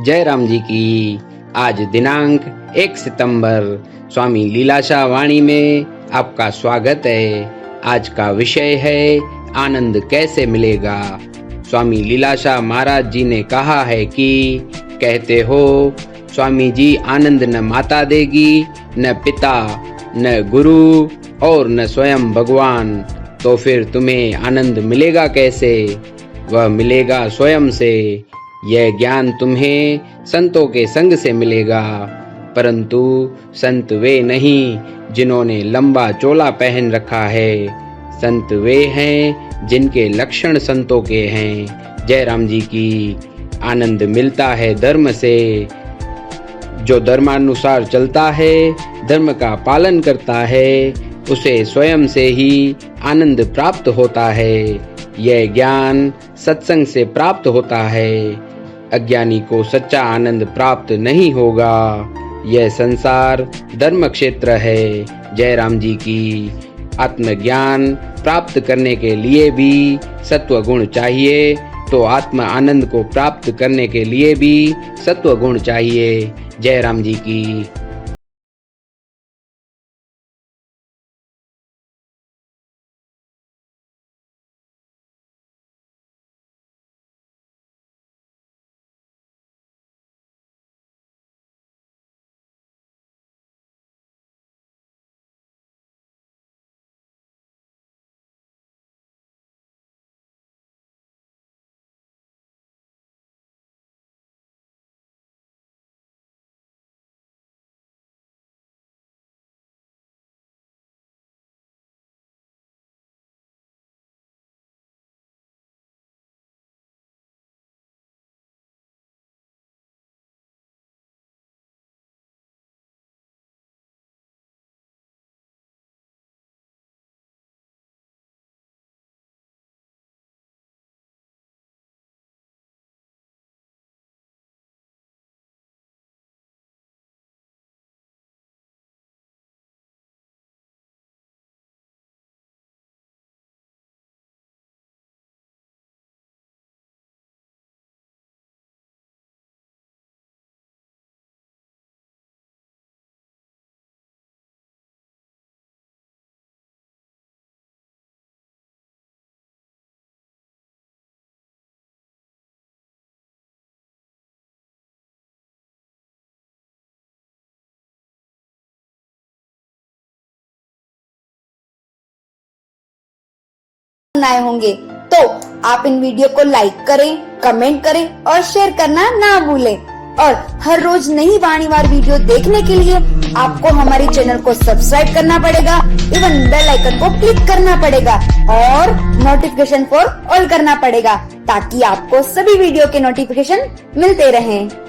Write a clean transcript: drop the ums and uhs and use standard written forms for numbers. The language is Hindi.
जय राम जी की। आज दिनांक 1 सितंबर स्वामी लीलाशाह वाणी में आपका स्वागत है। आज का विषय है आनंद कैसे मिलेगा। स्वामी लीलाशाह महाराज जी ने कहा है कि कहते हो स्वामी जी आनंद न माता देगी, न पिता, न गुरु और न स्वयं भगवान, तो फिर तुम्हें आनंद मिलेगा कैसे। वह मिलेगा स्वयं से। यह ज्ञान तुम्हें संतों के संग से मिलेगा, परंतु संत वे नहीं जिन्होंने लंबा चोला पहन रखा है। संत वे हैं जिनके लक्षण संतों के हैं। जय राम जी की। आनंद मिलता है धर्म से। जो धर्मानुसार चलता है, धर्म का पालन करता है, उसे स्वयं से ही आनंद प्राप्त होता है। यह ज्ञान सत्संग से प्राप्त होता है। अज्ञानी को सच्चा आनंद प्राप्त नहीं होगा। यह संसार धर्म क्षेत्र है। जय राम जी की। आत्मज्ञान प्राप्त करने के लिए भी सत्व गुण चाहिए, तो आत्म आनंद को प्राप्त करने के लिए भी सत्व गुण चाहिए। जय राम जी की। आए होंगे तो आप इन वीडियो को लाइक करें, कमेंट करें और शेयर करना ना भूलें। और हर रोज नई वाणीवार वीडियो देखने के लिए आपको हमारे चैनल को सब्सक्राइब करना पड़ेगा, इवन बेल आइकन को क्लिक करना पड़ेगा और नोटिफिकेशन फॉर ऑल करना पड़ेगा, ताकि आपको सभी वीडियो के नोटिफिकेशन मिलते रहें।